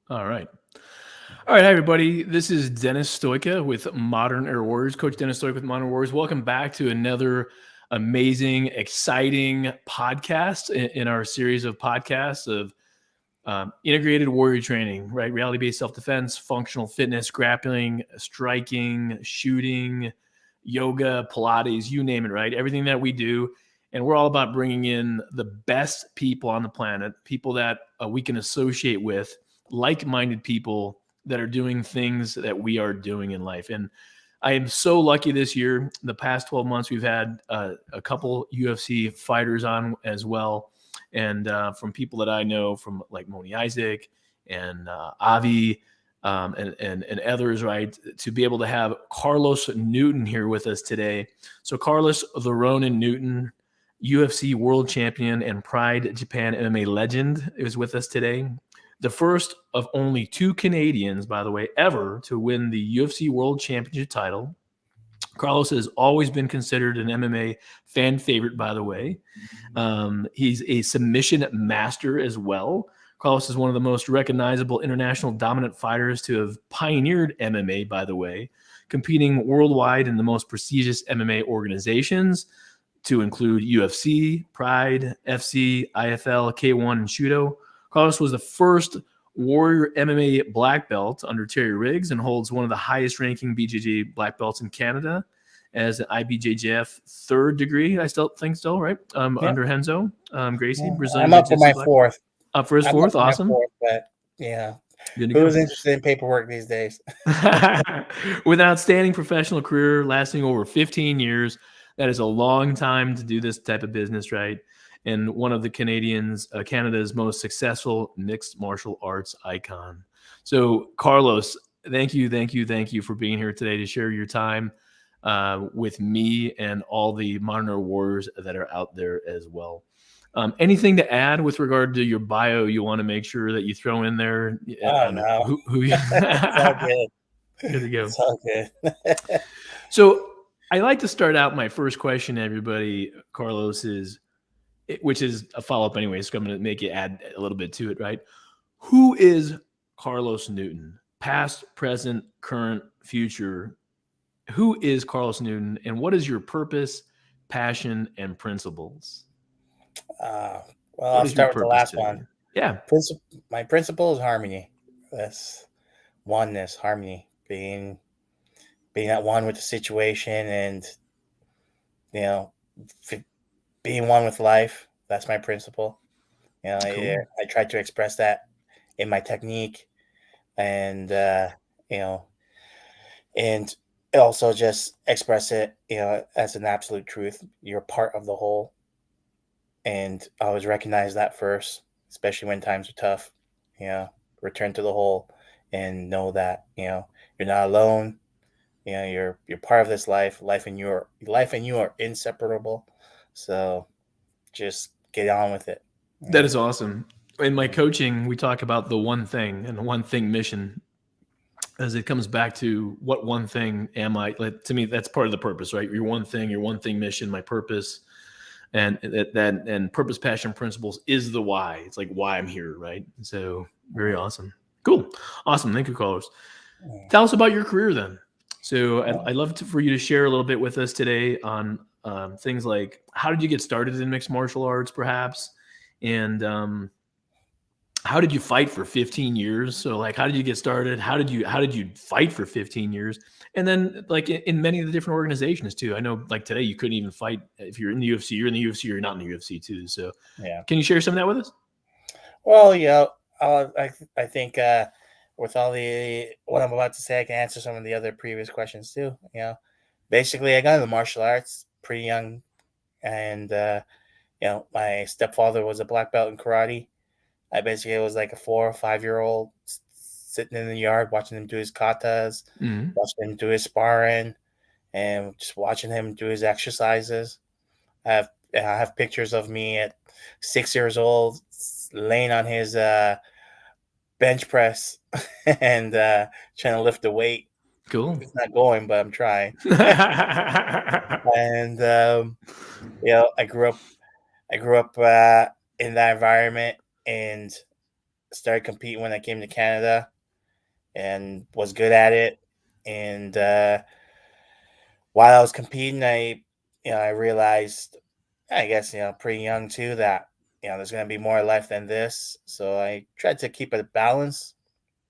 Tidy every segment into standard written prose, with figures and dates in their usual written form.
All right. All right, hi everybody. This is Dennis Stoica with Modern Air Warriors. Coach Dennis Stoica with Modern Warriors. Welcome back to another amazing, exciting podcast in our series of podcasts of integrated warrior training, right? Reality-based self-defense, functional fitness, grappling, striking, shooting, yoga, Pilates, you name it, right? Everything that we do. And we're all about bringing in the best people on the planet, people that we can associate with, like-minded people that are doing things that we are doing in life. And I am so lucky this year. The past 12 months, we've had a couple UFC fighters on as well. And from people that I know, from like Moni Isaac and Avi and others, right, to be able to have Carlos Newton here with us today. So Carlos the Ronin Newton, UFC world champion and Pride Japan MMA legend, is with us today. The first of only two Canadians, by the way, ever to win the UFC World Championship title. Carlos has always been considered an MMA fan favorite, by the way. He's a submission master as well. Carlos is one of the most recognizable international dominant fighters to have pioneered MMA, by the way, competing worldwide in the most prestigious MMA organizations, to include UFC, Pride, FC, IFL, K1, and Shudo. Carlos was the first Warrior MMA black belt under Terry Riggs and holds one of the highest ranking BJJ black belts in Canada as an IBJJF third degree. I still think so, right? Under Renzo Gracie, Brazilian I'm up for Jiu-Jitsu my black. fourth. Up for his fourth, awesome. But yeah, Good to who's go. interested in paperwork these days? With an outstanding professional career lasting over 15 years, that is a long time to do this type of business, right? And one of the Canada's most successful mixed martial arts icon. So, Carlos, thank you for being here today to share your time with me and all the Modern Warriors that are out there as well. Anything to add with regard to your bio you want to make sure that you throw in there? Oh no, who it's all good. Good to go. It's all good. So I like to start out my first question to everybody, Carlos, which is a follow-up anyway, so I'm going to make you add a little bit to it, right? Who is Carlos Newton? Past, present, current, future. Who is Carlos Newton, and what is your purpose, passion, and principles? Well, I'll start with the last one. Yeah. My principle is harmony. That's oneness, harmony, being at one with the situation, and being one with life. That's my principle. Cool. I try to express that in my technique, and and also just express it, as an absolute truth. You're part of the whole, and I always recognize that first, especially when times are tough. Return to the whole and know that you're not alone. You're part of this life. Life and you are inseparable. So just get on with it. That is awesome. In my coaching, we talk about the one thing and the one thing mission, as it comes back to what one thing am I? Like, to me, that's part of the purpose, right? Your one thing mission, my purpose, and and purpose, passion, principles is the why. It's like why I'm here, right? So very awesome. Cool. Awesome. Thank you, Carlos. Tell us about your career then. So I'd love for you to share a little bit with us today on things like, how did you get started in mixed martial arts, perhaps? And how did you fight for 15 years? So like, how did you get started? How did you fight for 15 years? And then like in many of the different organizations too. I know like today you couldn't even fight if you're in the UFC. You're in the UFC or you're not in the UFC too. So yeah, can you share some of that with us? Well, I think with all what I'm about to say, I can answer some of the other previous questions too. Basically, I got into martial arts pretty young, and my stepfather was a black belt in karate. I basically was like a 4 or 5 year old sitting in the yard watching him do his katas, watching him do his sparring, and just watching him do his exercises. I have pictures of me at 6 years old laying on his bench press and trying to lift the weight. Cool. It's not going, but I'm trying. And I grew up in that environment, and started competing when I came to Canada and was good at it. And while I was competing, I realized, I guess, pretty young too, that there's gonna be more life than this. So I tried to keep it a balance.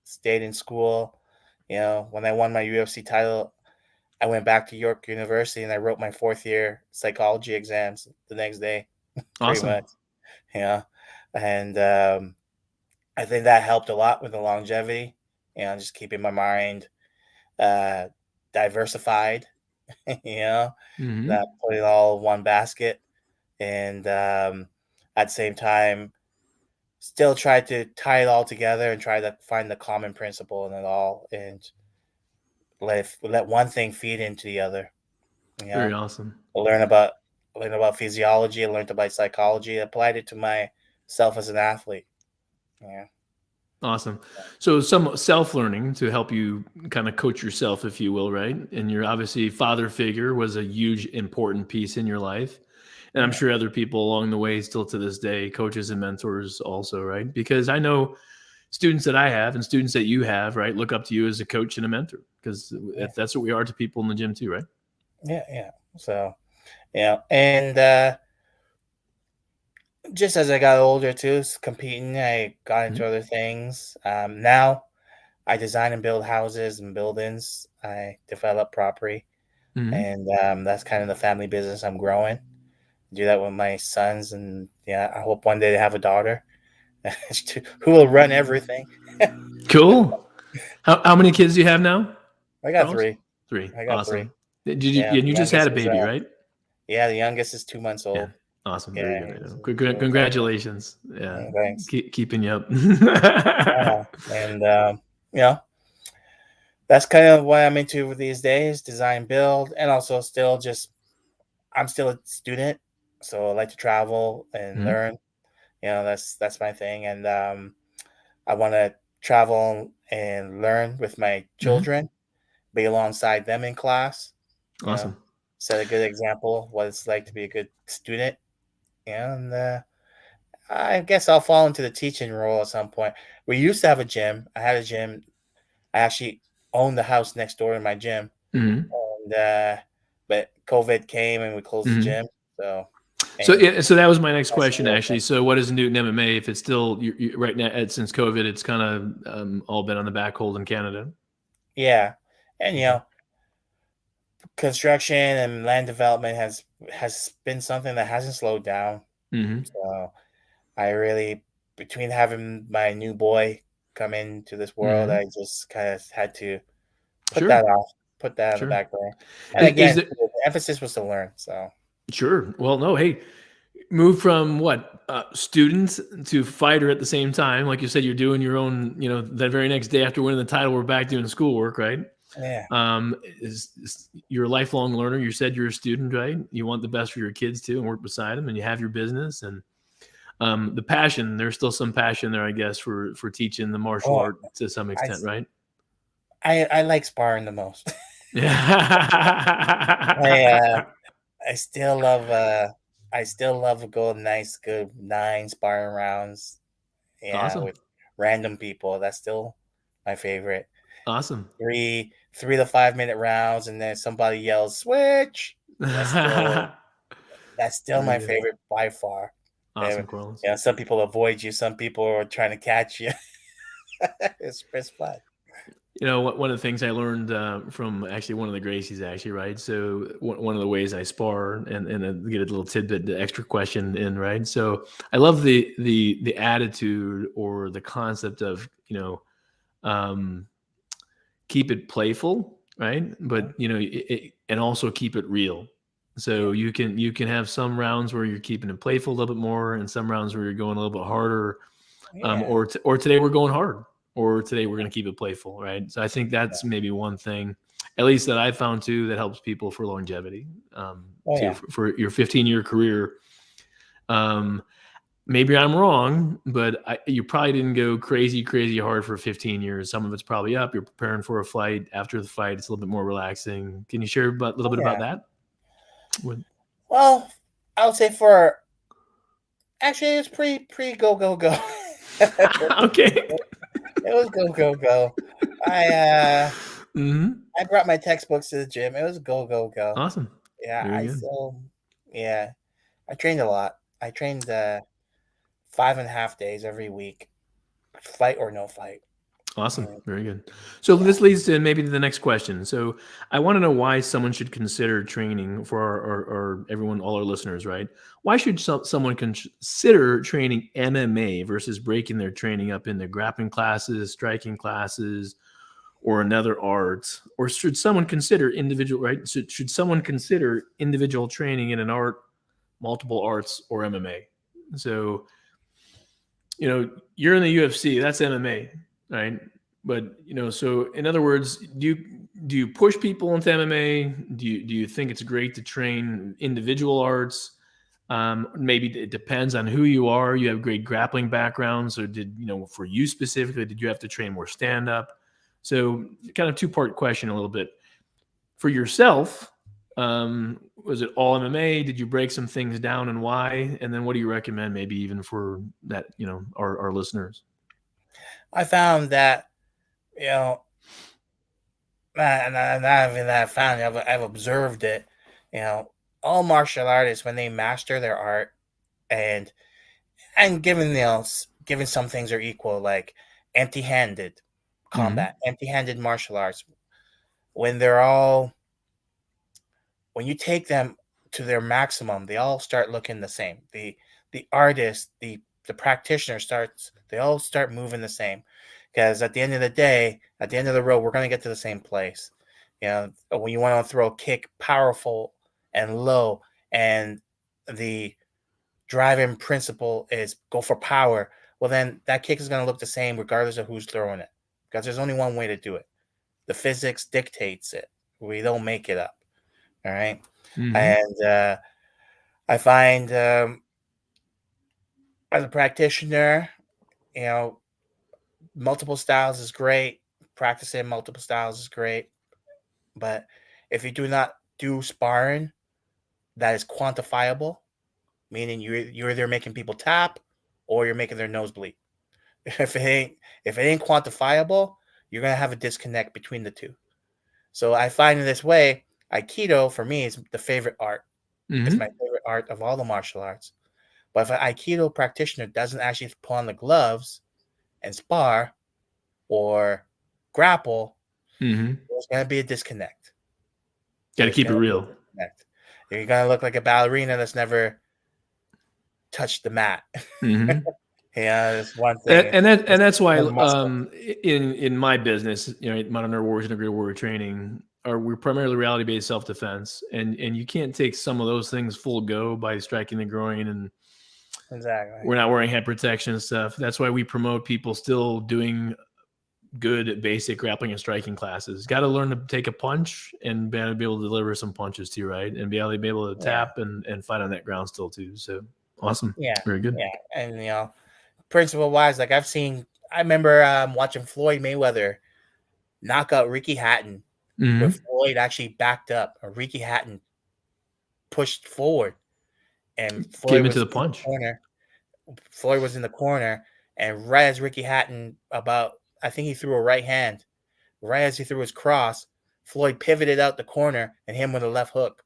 Stayed in school. When I won my UFC title, I went back to York University and I wrote my fourth year psychology exams the next day, pretty Awesome. much. Yeah, and I think that helped a lot with the longevity. Just keeping my mind uh, diversified. you know, Hmm. not putting it all in one basket, and at the same time, still try to tie it all together and try to find the common principle in it all, and let one thing feed into the other. You Very know, awesome. I learn about physiology, I learned about psychology, applied it to myself as an athlete. Yeah, Awesome. So some self-learning to help you kind of coach yourself, if you will, right? And your obviously father figure was a huge important piece in your life. And I'm yeah, sure other people along the way still to this day, coaches and mentors also, right? Because I know students that I have and students that you have, right, look up to you as a coach and a mentor because yeah, that's what we are to people in the gym too, right? yeah, yeah. So and just as I got older too, competing, I got Mhm. into other things. Now I design and build houses and buildings. I develop property, Mhm. and that's kind of the family business I'm growing. Do that with my sons, and yeah, I hope one day they have a daughter who will run everything. Cool. How many kids do you have now, I got Carlos? three. Three. I got three. Awesome. Did you Yeah, and the you just had youngest a is baby, right? yeah, the youngest is 2 months Yeah. old. Awesome. Very Yeah, good. I he's know. doing quite well. Congratulations. Yeah. Thanks. Keeping you up. And you know, that's kind of what I'm into these days: design, build, and also still just I'm still a student, so I like to travel and Mhm. learn. That's my thing, and I want to travel and learn with my Mhm. children, be alongside them in class. You know, Awesome. set a good example of what it's like to be a good student. And I guess I'll fall into the teaching role at some point. We used to have a gym. I had a gym. I actually owned the house next door to my gym, Mhm. and but COVID came and we closed the Mhm. gym. So, So and yeah, so that was my next that's question still actually. open. So what is Newton MMA if it's still right now since COVID, it's kind of all been on the back hold in Canada? Yeah, and Okay. construction and land development has been something that hasn't slowed down. Mhm. So I really, between having my new boy come into this world, Mhm. I just kind of had to put that Sure. off, put that on the Sure. back burner. And Is again, there the emphasis was to learn. So sure. Well, no, hey, move from what student to fighter at the same time. Like you said, you're doing your own. That very next day after winning the title, we're back doing schoolwork, right? yeah, You're a lifelong learner. You said you're a student, right? You want the best for your kids too, and work beside them, and you have your business and the passion. There's still some passion there, I guess, for teaching the martial oh, art to some I extent, right? I like sparring the most. I Yeah. I still love a good nice good 9 sparring rounds. Yeah, Awesome. with random people. That's still my favorite. Awesome. 3 to 5 minute rounds, and then somebody yells switch. That's still that's still Very my good. favorite by far. And, Awesome, Carlos. some people avoid you, some people are trying to catch you. it's fun. One of the things I learned from actually one of the Gracies, actually, right? So one of the ways I spar and get a little tidbit, the extra question in, right? So I love the attitude or the concept of um, keep it playful, right? But and also keep it real. Yeah, So you can have some rounds where you're keeping it playful a little bit more, and some rounds where you're going a little bit harder, yeah, or today we're going hard, or today we're going to keep it playful, right? So I think yeah. that's maybe one thing, at least that I found too, that helps people for longevity, Oh too, yeah, for your 15-year career. Um, Maybe I'm wrong, but you probably didn't go crazy, crazy hard for 15 years. Some of it's probably up. You're preparing for a fight. After the fight, it's a little bit more relaxing. Can you share a little oh bit about yeah. that? What- Well, I would say for actually it's pretty go go go. Okay. It was go go go. I Hmm. I brought my textbooks to the gym. It was go go go. Awesome. Yeah, Very I good. still yeah. I trained a lot. I trained 5.5 days every week, fight or no fight. Awesome. Mm, Very good. So yeah. this leads to maybe to the next question. So I want to know why someone should consider training for our everyone, all our listeners, right? Why should someone consider training MMA versus breaking their training up into grappling classes, striking classes, or another art? Or should someone consider individual, right? Should someone consider individual training in an art, multiple arts, or MMA? So you're in the UFC, that's MMA, right? But so in other words, do you push people into MMA? Do you think it's great to train individual arts? Maybe it depends on who you are. You have great grappling backgrounds, or for you specifically, did you have to train more stand up? So kind of two-part question, a little bit for yourself. Was it all MMA? Did you break some things down and why? And then what do you recommend, maybe even for that, our listeners? I found that you know, not even that I found it, I've observed it. You know, all martial artists when they master their art and given given some things are equal, like empty-handed Mm-hmm. combat, empty-handed martial arts, when they're all when you take them to their maximum, they all start looking the same. The artist, the practitioner starts. They all start moving the same, because at the end of the day, at the end of the road, we're gonna get to the same place. You know, when you want to throw a kick, powerful and low, and the driving principle is go for power. Well, then that kick is gonna look the same regardless of who's throwing it, because there's only one way to do it. The physics dictates it. We don't make it up. All right. Mm-hmm. And I find as a practitioner, you know, multiple styles is great. Practicing multiple styles is great. But if you do not do sparring that is quantifiable, meaning you're either making people tap or you're making their nose bleed. If it ain't quantifiable, you're gonna have a disconnect between the two. So I find in this way, Aikido for me is the favorite art. It's my Mm-hmm. favorite art of all the martial arts. But if an Aikido practitioner doesn't actually put on the gloves and spar or grapple, Mm-hmm. there's going to be a disconnect. Got to There's keep it going to be a real. disconnect. You're going to look like a ballerina that's never touched the mat. Mm-hmm. Yeah, that's one And, thing. and that and It's that's why, the muscle. in my business, Modern Air Warriors Integrated Warrior Training, we're primarily reality based self defense, and you can't take some of those things full go by striking the groin, and Exactly. we're not wearing head protection and stuff. That's why we promote people still doing good basic grappling and striking classes. Got to learn to take a punch and be able to deliver some punches too, right? And be able to Yeah. tap and fight on that ground still too. So awesome, Yeah. very good. Yeah. And, principle wise, like I remember watching Floyd Mayweather knock out Ricky Hatton, where Mm-hmm. Floyd actually backed up, or Ricky Hatton pushed forward, and Get Floyd him into was the in the punch. corner. Floyd was in the corner, and right as Ricky Hatton I think he threw a right hand. Right as he threw his cross, Floyd pivoted out the corner and hit him with a left hook.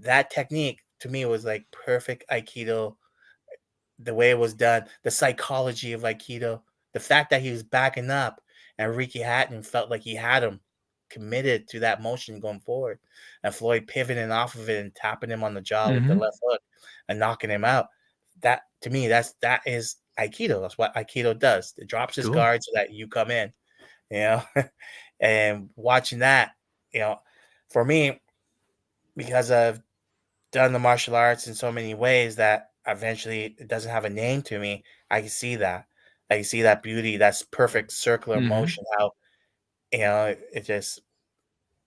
That technique to me was like perfect Aikido. The way it was done, the psychology of Aikido, the fact that he was backing up and Ricky Hatton felt like he had him committed to that motion going forward, and Floyd pivoting off of it and tapping him on the jaw with the Mm-hmm. left hook and knocking him out. That to me, that is Aikido. That's what Aikido does. It drops his Cool. guard so that you come in, you know. And watching that, you know, for me, because I've done the martial arts in so many ways that eventually it doesn't have a name to me, I can see that. I can see that beauty, that's perfect circular Mm-hmm. motion, how it just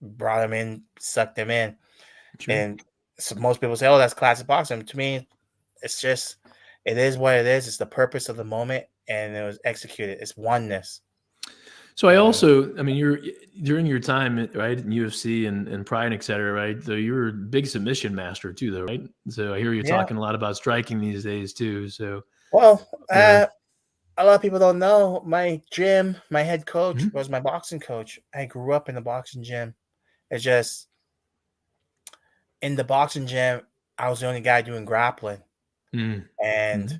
brought him in, sucked him in. Sure. And so most people say, "Oh, that's classic boxing." To me, it's just it is what it is. It's the purpose of the moment, and it was executed. It's oneness. So I And also, I mean, you're during your time, right, in UFC and Pride, et cetera, right? So you're a big submission master too, though, right? So I hear you yeah, talking a lot about striking these days too. So well, or a lot of people don't know my gym, my head coach Mm-hmm. was my boxing coach. I grew up in the boxing gym. It's just in the boxing gym, I was the only guy doing grappling, and Mm-hmm.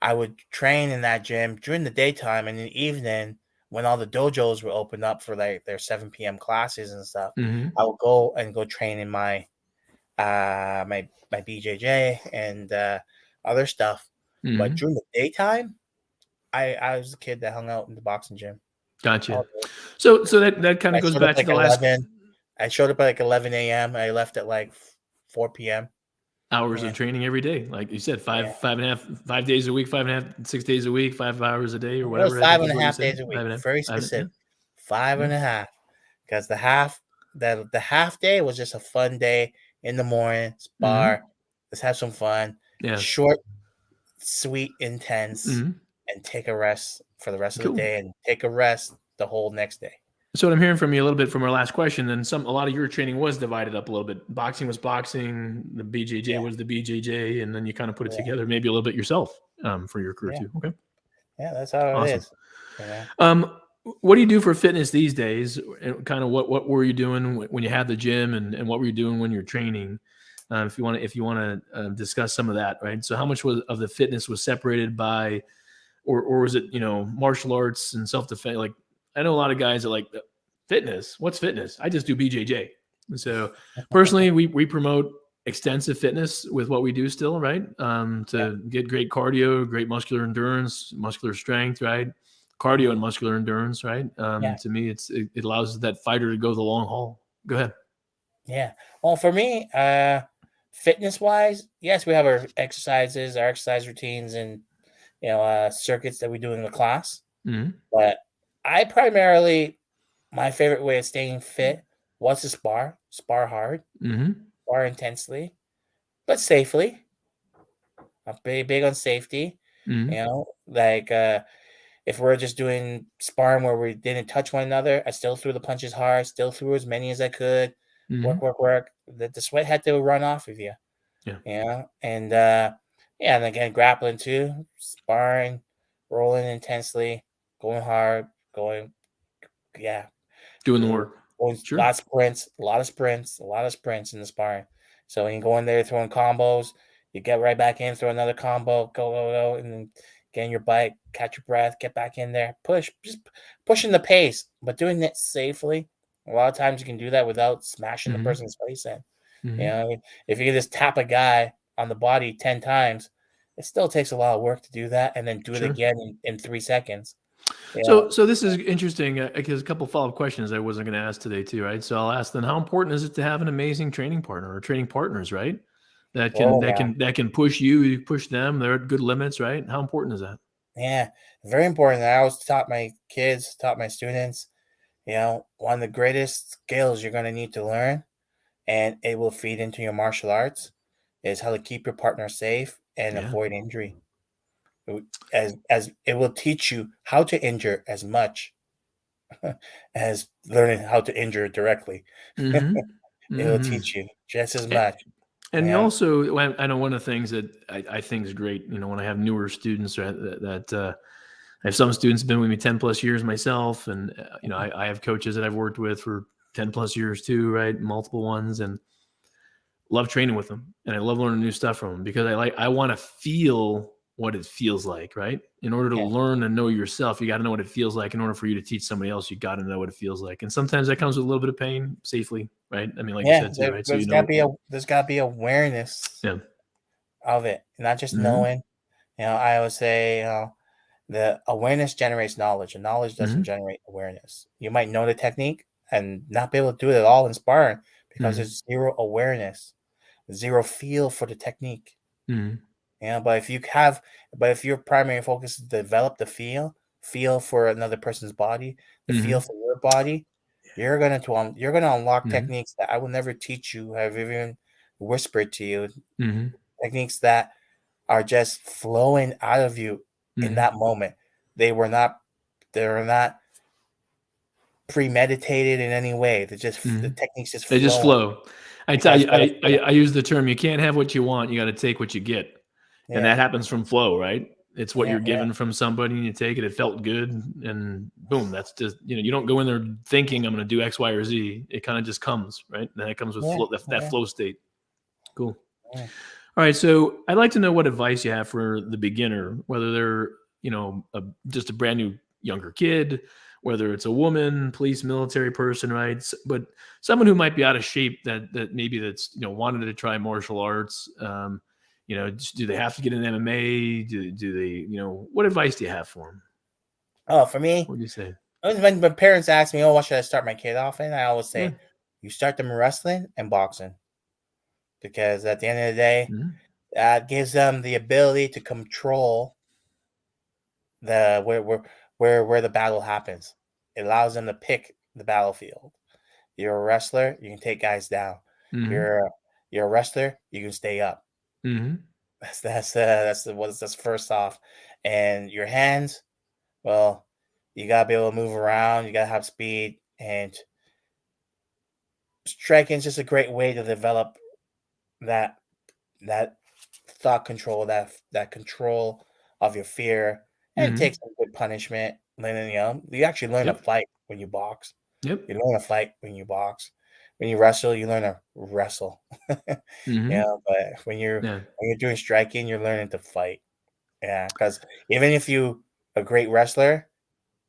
I would train in that gym during the daytime, and in the evening when all the dojos were open up for like their 7 p.m. classes and stuff. Mm-hmm. I would go train in my BJJ and other stuff. But Mm-hmm. during the daytime, I was a kid that hung out in the boxing gym Gotcha. all day. So that kind I of goes showed up back to like the last 11. I showed up at like 11 a.m. I left at like 4 p.m. hours Yeah, of training every day, like you said, yeah. 5.5 days a week, 5.5, 6 days a week, 5 hours a day, or It was whatever. I five think and is a what you half said. days a week. Five and a half. Very Five and, yeah. specific. Five Yeah. and a half. Because the half day was just a fun day in the morning, Mm-hmm. spar, let's have some fun. Yeah. Short, sweet, intense, Mm-hmm. and take a rest for the rest of the Cool. day and take a rest the whole next day. So what I'm hearing from you a little bit from our last question, then a lot of your training was divided up a little bit. Boxing was boxing, the BJJ Yeah, was the BJJ, and then you kind of put it yeah, together, maybe a little bit yourself for your career yeah, too. Okay, yeah. That's how it awesome. is. You know. Um, what do you do for fitness these days? And kind of what were you doing when you had the gym, and what were you doing when you're training? If you want to discuss some of that, right? So how much of the fitness was separated by, or was it martial arts and self defense? Like I know a lot of guys that like fitness. What's fitness? I just do BJJ. So personally, we promote extensive fitness with what we do still, right? Yeah, To get great cardio, great muscular endurance, muscular strength, right? Cardio and mhm, muscular endurance, right? yeah, To me, it allows that fighter to go the long haul. Go ahead. yeah. Well, for me, fitness wise, yes, we have our exercises, our exercise routines, and circuits that we do in the class. Mm-hmm. But I primarily, my favorite way of staying fit was to spar hard, Mm-hmm. spar intensely, but safely. I'm big on safety. Mm-hmm. Like if we're just doing sparring where we didn't touch one another, I still threw the punches hard, still threw as many as I could. Mm-hmm. Work. The sweat had to run off of you. Yeah. And yeah, and again grappling too, sparring, rolling intensely, going hard, going yeah, Doing the going work. going a Sure. lot of sprints, a lot of sprints in the sparring. So when you go in there throwing combos, you get right back in, throw another combo, go, and then get in your bike, catch your breath, get back in there, just pushing the pace, but doing it safely. A lot of times you can do that without smashing the Mm-hmm. person's face in. You Mm-hmm. know, if you can just tap a guy on the body 10 times, it still takes a lot of work to do that and then do it Sure. again in 3 seconds. Yeah. So this is interesting because a couple follow-up questions I wasn't going to ask today too, right? So I'll ask then, how important is it to have an amazing training partner or training partners, right? That can Oh, that man. can that can push you, you push them. They're at good limits, right? How important is that? Yeah. Very important. I always taught my kids, taught my students, one of the greatest skills you're going to need to learn, and it will feed into your martial arts, is how to keep your partner safe and Yeah. avoid injury. As it will teach you how to injure as much as learning how to injure directly. Mm-hmm. It will Mm-hmm. teach you just as And, much. and you Yeah. also, I know one of the things that I think is great, when I have newer students, right, I have some students been with me 10 plus years myself. And, I have coaches that I've worked with for 10 plus years too, right? Multiple ones. And love training with them, and I love learning new stuff from them because I want to feel what it feels like, right? In order to Yeah. learn and know yourself, you got to know what it feels like. In order for you to teach somebody else, you got to know what it feels like. And sometimes that comes with a little bit of pain safely, right? I mean, like you Yeah. said too, right? So, There's gotta be awareness yeah. of it, not just Hmm. knowing. I always say, the awareness generates knowledge, and knowledge doesn't Hmm. generate awareness. You might know the technique and not be able to do it at all in sparring because Hmm. there's zero awareness, zero feel for the technique. Hmm. But if your primary focus is to develop the feel for another person's body, the feel Hmm. for your body, you're gonna unlock Hmm. techniques that I will never teach you. Have even whispered to you Hmm. techniques that are just flowing out of you in Hmm. that moment. They were not they were not premeditated in any way. The Hmm. techniques just They just flowing flow. I tell because you, you gotta I feel. I use the term, you can't have what you want, you got to take what you get, and Yeah. that happens from flow, right? It's what Yeah, you're yeah, given from somebody, and you take it. It felt good, and boom, that's just, you don't go in there thinking I'm going to do X, Y, or Z. It kind of just comes, right? And then it comes with yeah, flow, that yeah, flow state. Cool. yeah. All right, so I'd like to know what advice you have for the beginner, whether they're just a brand new younger kid, whether it's a woman, police, military person, right? But someone who might be out of shape that maybe that's wanted to try martial arts. Do they have to get an MMA? Do they? What advice do you have for them? Oh, for me, What do you say? when my parents ask me, "Oh, what should I start my kid off in?" I always Yeah. say, "You start them wrestling and boxing," because at the end of the day, Mm-hmm. that gives them the ability to control the where the battle happens. It allows them to pick the battlefield. You're a wrestler, you can take guys down. Mm-hmm. You're you're a wrestler, you can stay up. Mm-hmm. That's first off. And your hands, well, you gotta be able to move around. You gotta have speed, and striking is just a great way to develop that that thought control, that control of your fear, and Mm-hmm. take some good punishment. Learning, you actually learn to Yep. fight when you box. Yep. You learn to fight when you box. When you wrestle, you learn to wrestle. Mm-hmm. But Yeah. when you're doing striking, you're learning to fight. Yeah, because even if you a great wrestler,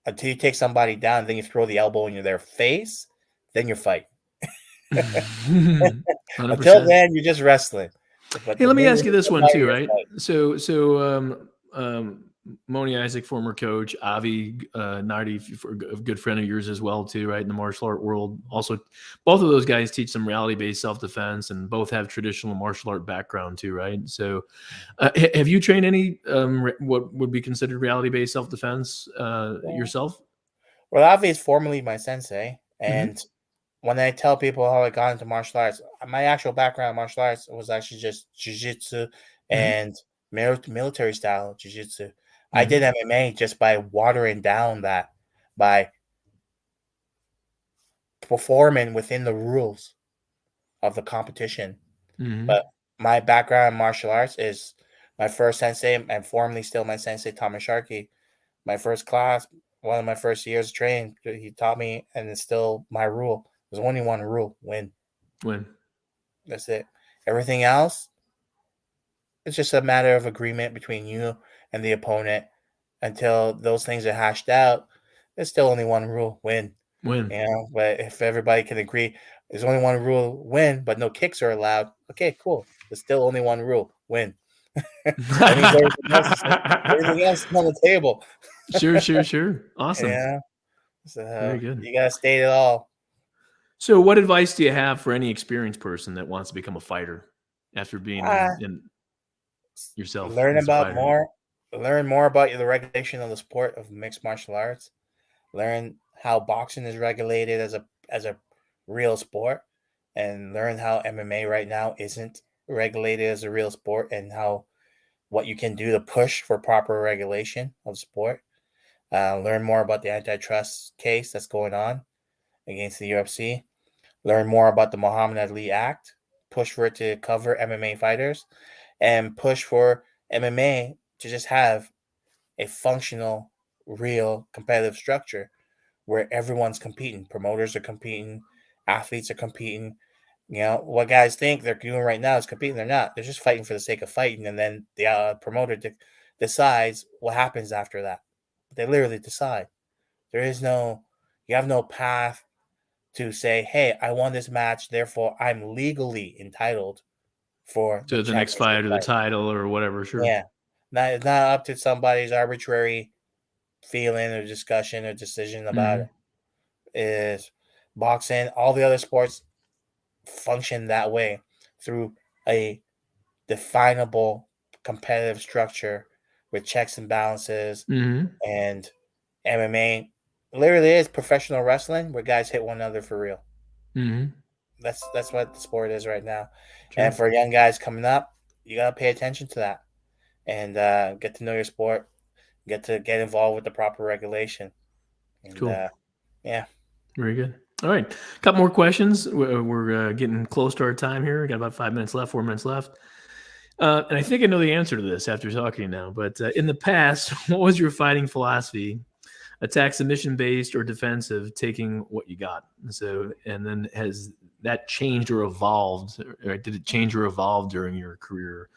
until you take somebody down, then you throw the elbow in their face, then you fight. 100%. Until then, you're just wrestling. But Hey, the let me minute ask you you this get one fighting, too, you're right? fighting. So, Moni Isaac, former coach, Avi Nardi, a good friend of yours as well too, right? In the martial art world, also, both of those guys teach some reality-based self-defense, and both have traditional martial art background too, right? So, have you trained any what would be considered reality-based self-defense Yeah. yourself? Well, Avi is formerly my sensei, Mm-hmm. and when I tell people how I got into martial arts, my actual background in martial arts was actually just jiu-jitsu Mm-hmm. and military style jiu-jitsu. I Mm-hmm. did MMA just by watering down that, by performing within the rules of the competition. Mm-hmm. But my background in martial arts is my first sensei, and formerly still my sensei, Thomas Sharkey. My first class, one of my first years of training, he taught me, and it's still my rule. There's only one rule: win. When? That's it. Everything else, it's just a matter of agreement between you and the opponent. Until those things are hashed out, there's still only one rule: win. When? But if everybody can agree, there's only one rule: win, but no kicks are allowed. Okay, cool. There's still only one rule: win. That means everything else is on the table. Sure, sure, sure. Awesome. Yeah. Very So good. you gotta state it all. So, what advice do you have for any experienced person that wants to become a fighter after being Uh, in yourself learn as a about fighter? more. Learn more about the regulation of the sport of mixed martial arts. Learn how boxing is regulated as a real sport, and learn how MMA right now isn't regulated as a real sport, and how what you can do to push for proper regulation of sport. Learn more about the antitrust case that's going on against the UFC. Learn more about the Muhammad Ali Act. Push for it to cover MMA fighters, and push for MMA to just have a functional, real competitive structure where everyone's competing. Promoters are competing, athletes are competing. What guys think they're doing right now is competing. They're not. They're just fighting for the sake of fighting, and then the promoter decides what happens after that. They literally decide. There is no, you have no path to say, "Hey, I won this match, therefore I'm legally entitled for the To the next championship fight or the fight." title or whatever. Sure. Yeah, it's not up to somebody's arbitrary feeling or discussion or decision about it. Hmm. Is boxing, all the other sports function that way through a definable competitive structure with checks and balances. Hmm. And MMA literally is professional wrestling where guys hit one another for real. Hmm. That's what the sport is right now. And Sure. for young guys coming up, you gotta pay attention to that, and get to know your sport, get involved with the proper regulation, and Cool. yeah. Very good. All right. A couple more questions. We're getting close to our time here. We got about 5 minutes left, 4 minutes left. And I think I know the answer to this after talking now. But in the past, what was your fighting philosophy? Attack, submission based or defensive, taking what you got. So, and then has that changed or evolved? Or did it change or evolve during your career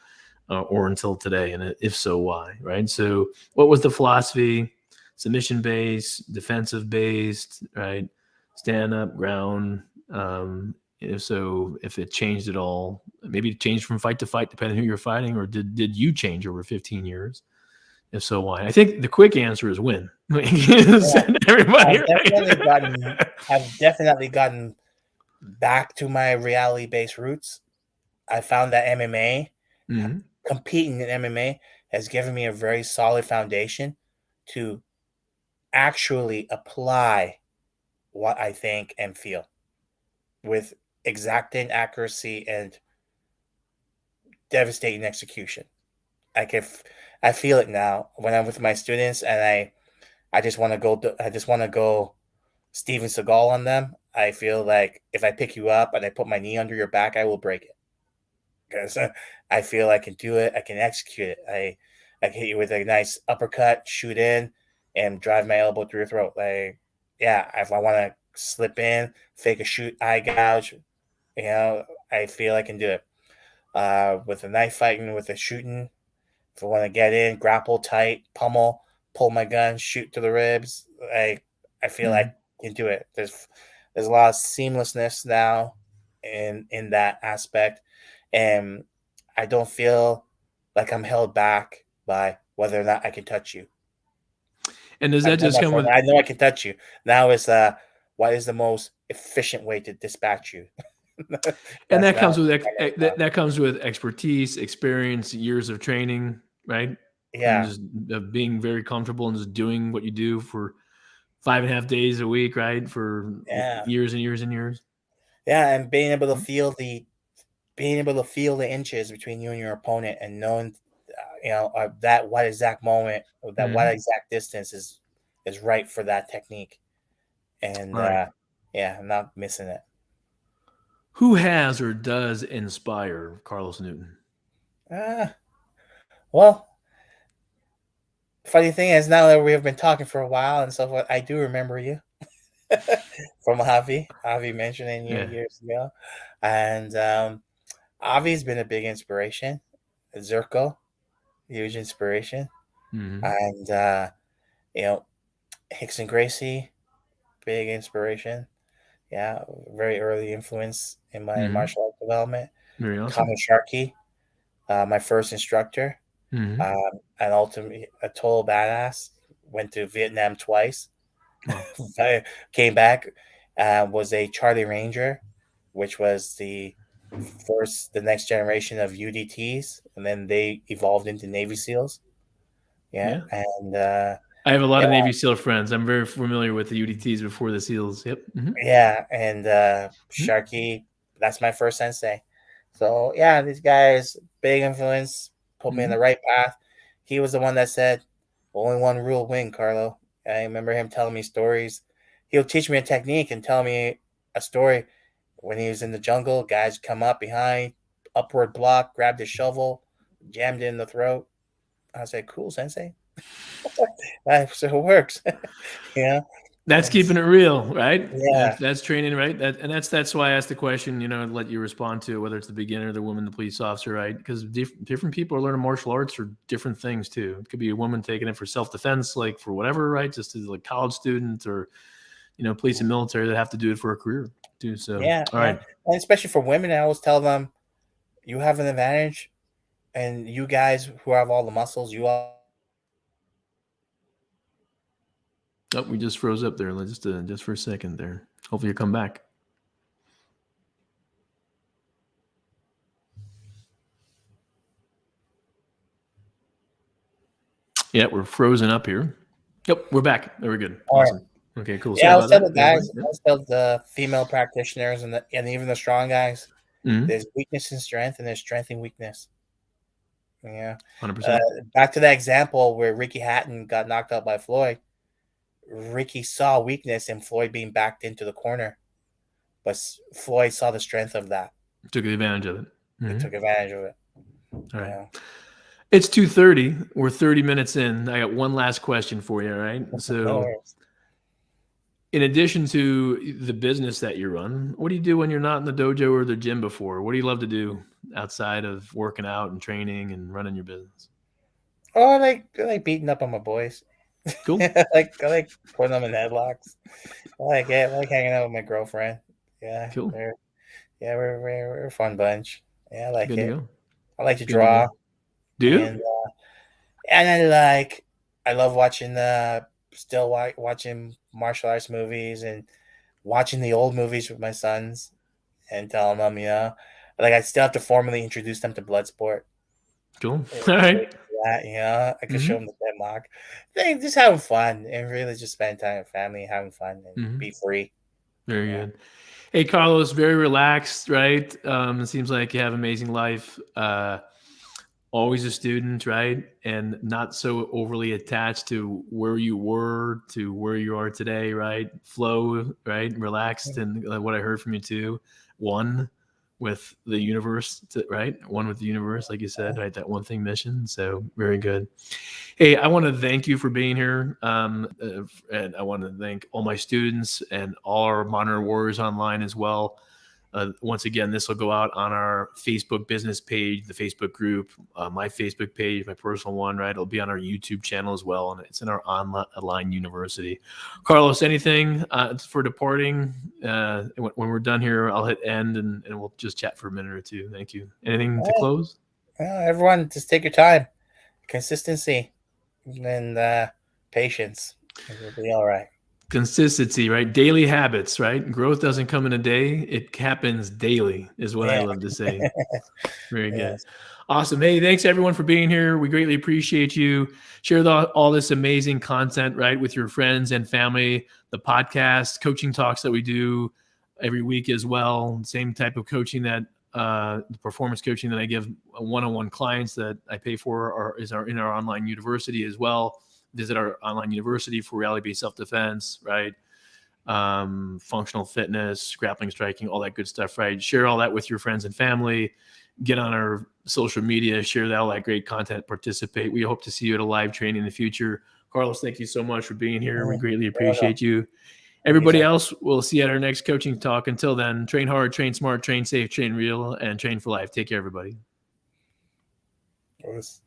or until today? And if so, why? Right. So, what was the philosophy? Submission based, defensive based, right? Stand up, ground. If so, if it changed at all, maybe it changed from fight to fight, depending on who you're fighting, or did you change over 15 years? If so, why? I think the quick answer is win. Yeah, Everybody, I've right? definitely gotten I've definitely gotten back to my reality based roots. I found that MMA, Mm-hmm. competing in MMA, has given me a very solid foundation to actually apply what I think and feel with exacting accuracy and devastating execution. I can, I feel it now when I'm with my students, and I just want to go. I just want to go Steven Seagal on them. I feel like if I pick you up and I put my knee under your back, I will break it because I feel I can do it. I can execute it. I can hit you with a nice uppercut, shoot in, and drive my elbow through your throat. Like, yeah, if I want to slip in, fake a shoot, eye gouge, I feel I can do it. With a knife fighting, with a shooting, if I want to get in, grapple tight, pummel, pull my gun, shoot to the ribs, I feel I Mm-hmm. can do it. There's a lot of seamlessness now in that aspect, and I don't feel like I'm held back by whether or not I can touch you. And does I that know just my come friend. with? I know I can touch you. Now is what is the most efficient way to dispatch you? And That's that now comes with my next thought. that comes with expertise, experience, years of training, right? And Yeah, just being very comfortable and just doing what you do for 5.5 days a week, right? For yeah, years and years and years. yeah, and Mm-hmm. being able to feel the inches between you and your opponent, and knowing, that what exact moment, or that what Mm-hmm. exact distance is right for that technique, and Right. yeah, I'm not missing it. Who has or does inspire Carlos Newton? Uh, well, funny thing is, now that we have been talking for a while and so forth, I do remember you from Avi mentioning you Yeah. years ago, and Avi's been a big inspiration. Zirko, huge inspiration, Mm-hmm. and you know Hickson Gracie, big inspiration. Yeah, very early influence in my Mm-hmm. martial art development. Very Connor awesome. Sharkey, my first instructor, Mm-hmm. an ultimate, a total badass. Went to Vietnam twice. Wow. I came back, was a Charlie Ranger, which was the next generation of UDTs, and then they evolved into Navy SEALs. Yeah, Yeah. and I have a lot yeah, of Navy SEAL friends. I'm very familiar with the UDTs before the SEALs. Yep. Mm-hmm. yeah, and Sharky, that's my first sensei. So yeah, these guys, big influence, put me in Mm-hmm. the right path. He was the one that said, "Only one rule win, Carlo." I remember him telling me stories. He'll teach me a technique and tell me a story. When he was in the jungle, guys come up behind, upward block, grabbed his shovel, jammed it in the throat. I said, "Cool, sensei." So it works, yeah. That's And keeping it real, right? yeah, That's training, right? That's why I asked the question. Let you respond to it, whether it's the beginner, the woman, the police officer, right? Because different people are learning martial arts for different things too. It could be a woman taking it for self defense, like for whatever, right? Just as like college student, or police and military that have to do it for a career too. So, yeah, all yeah. right. And especially for women, I always tell them, you have an advantage, and you guys who have all the muscles, you all Oh, we just froze up there. Just for a second there. Hopefully you come back. Yeah, we're frozen up here. Yep, we're back. There, we're good. all right. Awesome. Okay, cool. Yeah, Sorry I always about tell the that. Yeah, guys, buddy. I Yep. always tell the female practitioners and even the strong guys, Mm-hmm. there's weakness in strength, and there's strength in weakness. Yeah. Uh, 100%. Back to that example where Ricky Hatton got knocked out by Floyd. Ricky saw weakness in Floyd being backed into the corner, but Floyd saw the strength of that Took advantage of it. and Mm-hmm. took advantage of it. All right. Yeah. It's 2:30. We're 30 minutes in. I got one last question for you, all right? No So, worries. in addition to the business that you run, what do you do when you're not in the dojo or the gym before? What do you love to do outside of working out and training and running your business? Oh, I like beating up on my boys. Cool. I like putting them in headlocks. I like hanging out with my girlfriend. Yeah, Cool. we're a fun bunch. Yeah, I like Good to it. go. I like to Good to draw, go. Do you? and I love watching watching martial arts movies and watching the old movies with my sons and telling them, like I still have to formally introduce them to Bloodsport. Cool. All right. I could show Mm-hmm. them the deadlock. Just having fun and really just spend time with family, having fun and Mm-hmm. be free. Very Yeah. good. Hey, Carlos, very relaxed, right? It seems like you have an amazing life. Always a student, right? And not so overly attached to where you were to where you are today, right? Flow, right? Relaxed. And what I heard from you too, one with the universe, right? One with the universe, like you said, right? That one thing mission. So very good. Hey, I want to thank you for being here. And I want to thank all my students and all our Modern Warriors online as well. Once again, this will go out on our Facebook business page, the Facebook group, my Facebook page, my personal one, right? It'll be on our YouTube channel as well. And it's in our online university. Carlos, anything for departing? When we're done here, I'll hit end and we'll just chat for a minute or two. Thank you. Anything to close? Everyone, just take your time. Consistency and patience. It'll be all right. Consistency, right? Daily habits, right? Growth doesn't come in a day. It happens daily is what I Yeah. love to say. Very good. Yes. Awesome. Hey, thanks everyone for being here. We greatly appreciate you. Share all this amazing content, right, with your friends and family. The podcast, coaching talks that we do every week as well. Same type of coaching that the performance coaching that I give one-on-one clients that I pay for is in our online university as well. Visit our online university for reality-based self-defense, right? Functional fitness, grappling, striking, all that good stuff, right? Share all that with your friends and family. Get on our social media, share all that great content, participate. We hope to see you at a live training in the future. Carlos, thank you so much for being here. We greatly appreciate you. Thank you, Everybody sir. else, we'll see you at our next coaching talk. Until then, train hard, train smart, train safe, train real, and train for life. Take care, everybody. It was